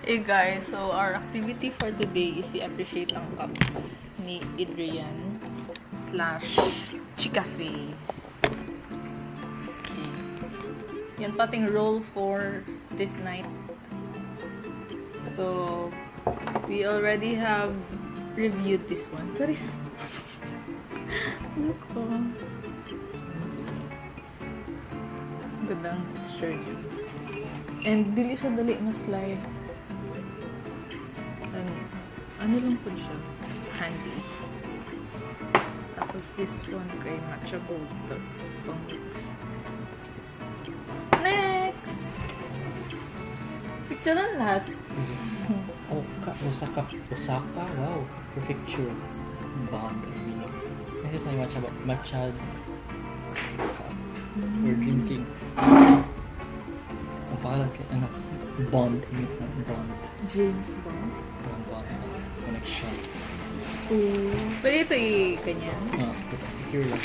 Hey guys, so our activity for today is i-appreciate ang cups ni Adrian / Chicafe. Okay. Yan pating role for this night. So, we already have reviewed this one. Sorry. Look ko. Gandang texture niya. And dili siya dali maslay. Ano lang po siya? Handy. Tapos this one kay matcha gold. Next! Picture lang lahat. Osaka. Wow. Prefecture. Bond. This is my matcha for drinking. Ang pangalan kay anak. Bond. Bond. James Bond. Bond. Connection. Pwede ito i-ganyan. Kasi secure lang.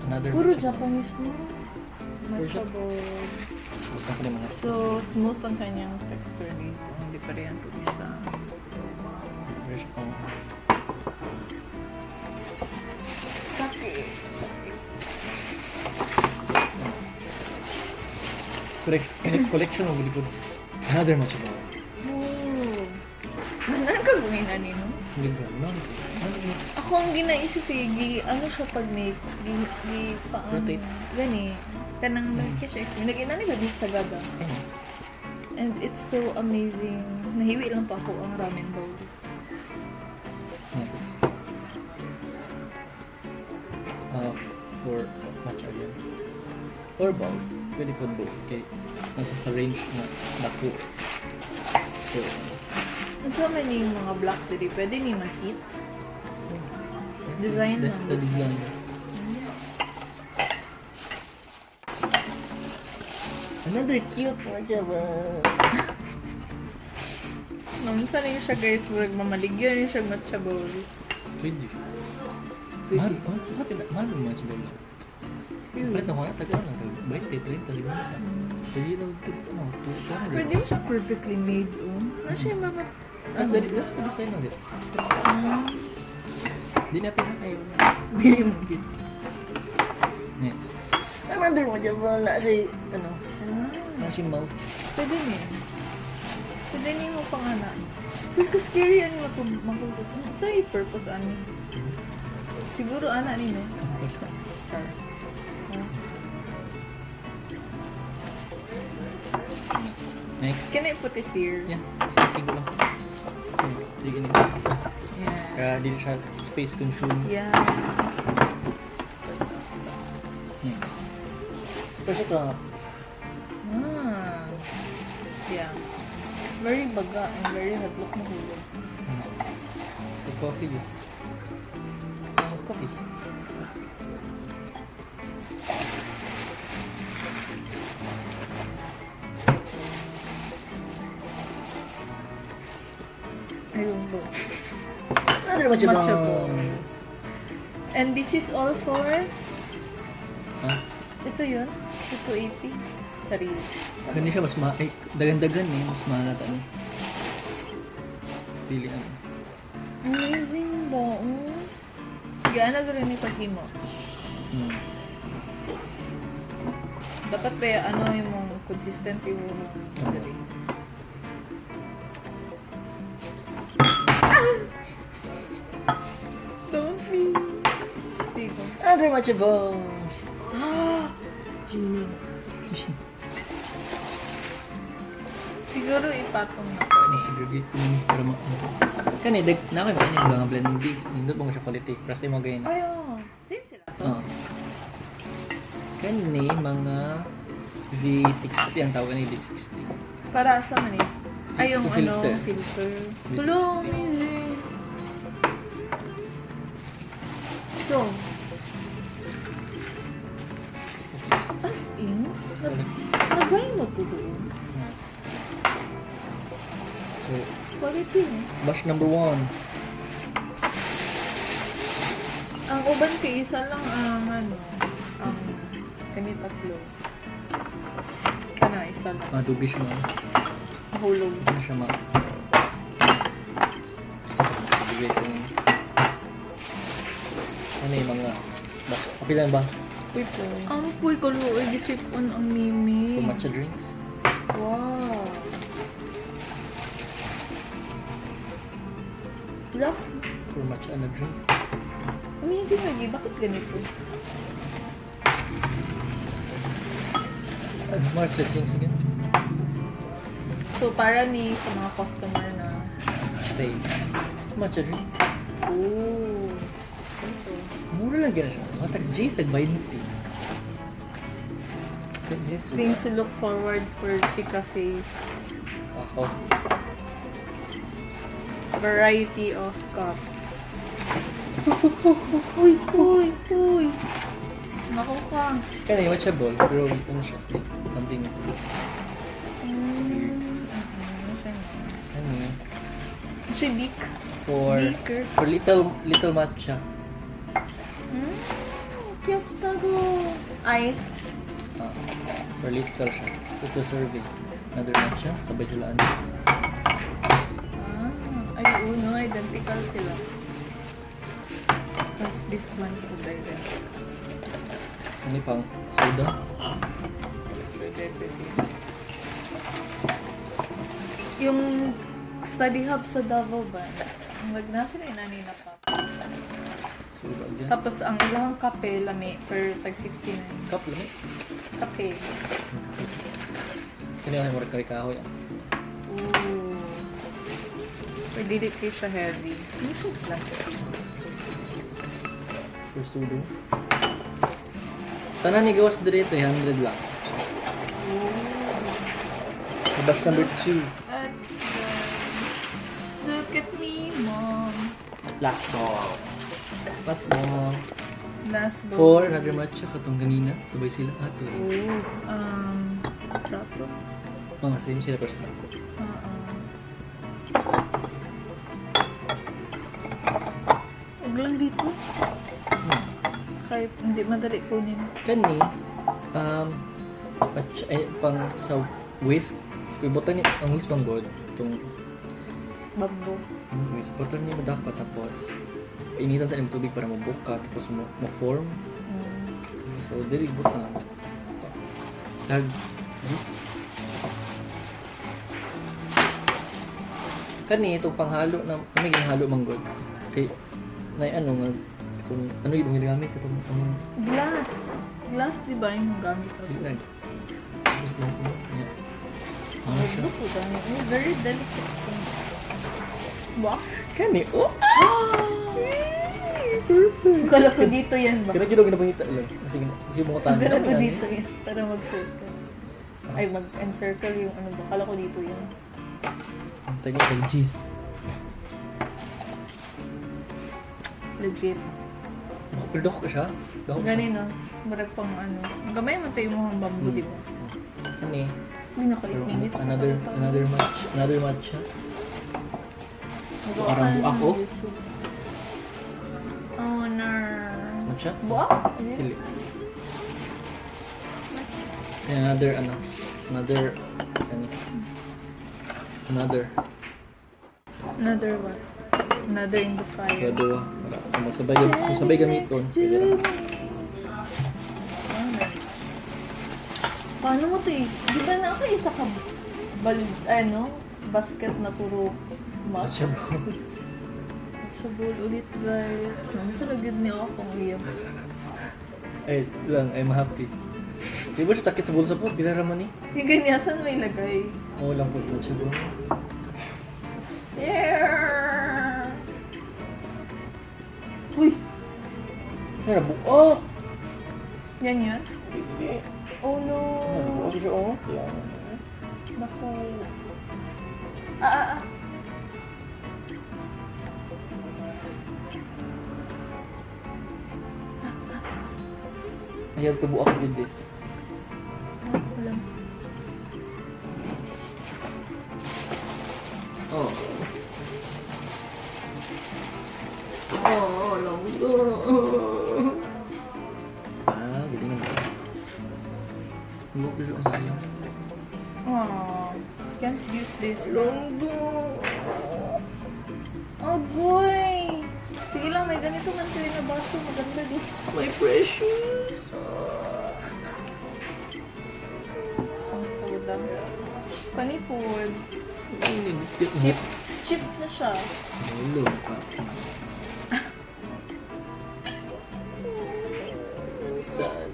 Another Puro matcha. Japanese no? Matcha Puro gold. Huwag ka mga So, smooth ang kanyang texture dito. Hindi pa rin ito isa. Where's pang Sakit. collection mo likod. Another matcha bar. Oh. Ano ka gawin na nino? Hindi ko alam. Ako ang ginaisip ano siya pag may paano. Rotate. Gani. Kanang siya explain. Nag-inani ba dito sa gaba? And it's so amazing. Nahiwi lang to ako ang ramen bowl. Next. For matcha again. Or bowl. Pwede po both. Okay. Nasa sa range na dako. So, And so many mga black dito. Pwede ni ma-heat. Design that's the lang. design. Another cute matcha bar. Minsan rin siya guys. Wag mamaligyan rin siya matcha bowl. Pwede. Mahal yung matcha bar. Palit na ko nga, tagal lang. 20, 30 siguro. Pwede lang ito, Pwede mo siya perfectly made. Ano siya yung mga... That's the design of it. Di natin na. Ayun. Hindi mo gid. Next. Another matcha bar na siya, na siya mouth. Pwede niya. Pwede niya mo pang anak. Pero scary ano makulit. Sa purpose ano? Siguro anak niya. Char. Next. Can I put it here? Yeah, basta siguro lang. Hindi ganun. Yeah. Kaya di siya space consume. Yeah. Next. Special cup. Yeah. Very baga and very hadlok na hulog. For coffee. Coffee. Ayun po. Another matcha Matcha bar. bowl. And this is all for... Ha? Ito yun? 280. Sorry. Hindi siya mas dagan-dagan eh. Mas mahalata ano. Pili ano. Amazing ba? Gana ko rin ito mo. Dapat ba ano yung mga consistent yung dali. Don't be. Sige. Another matcha bar. Genie. Siguro ipatong na to. Segregate ko yun para kani, nakay ba yung mga blending. Nindot mo siya quality. Press mo ganyan. Ay, same sila to. Kani, mga V60 ang tawag ni V60. Para sa man eh. Ay, yung Ito filter. filter. This Hello, is- amazing. So, as in, nabay mo to doon. So, Quality eh. batch number 1. Ang uban kay isa lang ang ang kani tatlo. Kana isa lang. Dugis mo. Mahulog. Ano siya Wait, ano yung mga... Okay lang ba? Uy po. Ang puy ko luoy, gisipon ang mimi. For matcha drinks? Wow. Rough. For matcha na drink? Amazing lagi. Bakit ganito? Matcha drinks again? So, para ni sa mga customer na... Stay. Matcha drink? Ooh. Ito. Mura lang gano'n siya. Mga tag-J's, tag-20. Things to look forward for Chicafe. Ako. Variety of cups. Uy, uy, uy. Naku ka. Kaya yung matcha ball, pero ano siya? Something... Ano yun? Siya big. For Beaker. for little matcha. Cute tago. Ice. For little siya. So to serving. Another matcha, sabay sila ano. Ay, uno. Identical sila. Tapos this one po identical. Ano yung pang soda? Yung study hub sa Davao ba? Nasa na inani na pa. Soda again. Tapos ang ilang kape lami per tag 69. Cup lang eh. Kape. Kanya mo rin kahoy. Ooh. Pwede di kayo siya heavy. Ito plastic. For soda. Tanan ni gawas dito 100 lang. Bus number 2. Look at me, mom. Last ball. Last ball. Last For ball. another matcha katong ganina. Sabay sila ato. Oh, tato. Oh, same sila first tapo. Huwag lang dito. Kahit hindi madali kunin. Kani, matcha, pang sa whisk. Ibotan ni ang whisk pang god. Itong Bambo. whisk. Botan niya mo dapat tapos initan sa ilang tubig para mabuka tapos ma-form. So, dili butan. Tag this. Kani itong panghalo na kami ginhalo manggod. Kay na ano nga kung ano yung ginagamit itong Glass. Glass, di ba yung gamit ko? Nag tapos lang ko niya. Ano siya? Look at that. Very delicate thing. Wow. Kani oh. Kala ko dito yan ba? Kaya ginawa ginapangita lang. Kasi mga tayo. Kala ko dito yan. Para mag-circle. Ay, mag-encircle yung ano ba? Kala ko dito yan. Tayo kay cheese. Legit. Pero dako siya. Dako siya. Ganin no? Marag pang ano. Ang gamay man tayo mo ang bamboo, di ba? Kani. Uy, naka 8 minutes. Another matcha. Magawa Parang ka buak, ng oh. YouTube. Oh, no. Matcha? Buak? Pili. Another ano. Another what? Another in the fire. Dua. Wala. Kung sabay gamiton. Kaya lang. Paano mo ito eh? Di ba nakaisa ka basket na puro matcha? Matcha bro. Matcha bowl ulit guys. Namusalagid niya ako kung iyam. Ay lang. I'm happy. Di ba siya sakit sa bulsa po? Bila raman eh. Yung ganyasan may lagay. Oo lang po. Matcha bro. Yeah! Uy! Ay nabuo. Yan yun? Oh no! Nabuo siya oh. Naku. I have to buak with this. Walang. Oh. Galing naman. Buak siya sa iyo. Aww. Can't use this. Longgo! Agoy! Sige lang, may ganito man sila na baso. Maganda di. My precious! Ang soda. Panipod. Ay, biscuit mo. Chip. Chip na siya. Ulog pa. Sad.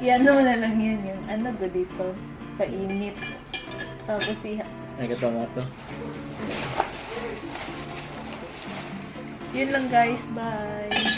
Yan naman na lang yan. Yung ano ba dito? Painit. Tapos Ay, katawa to. yun lang guys. Bye!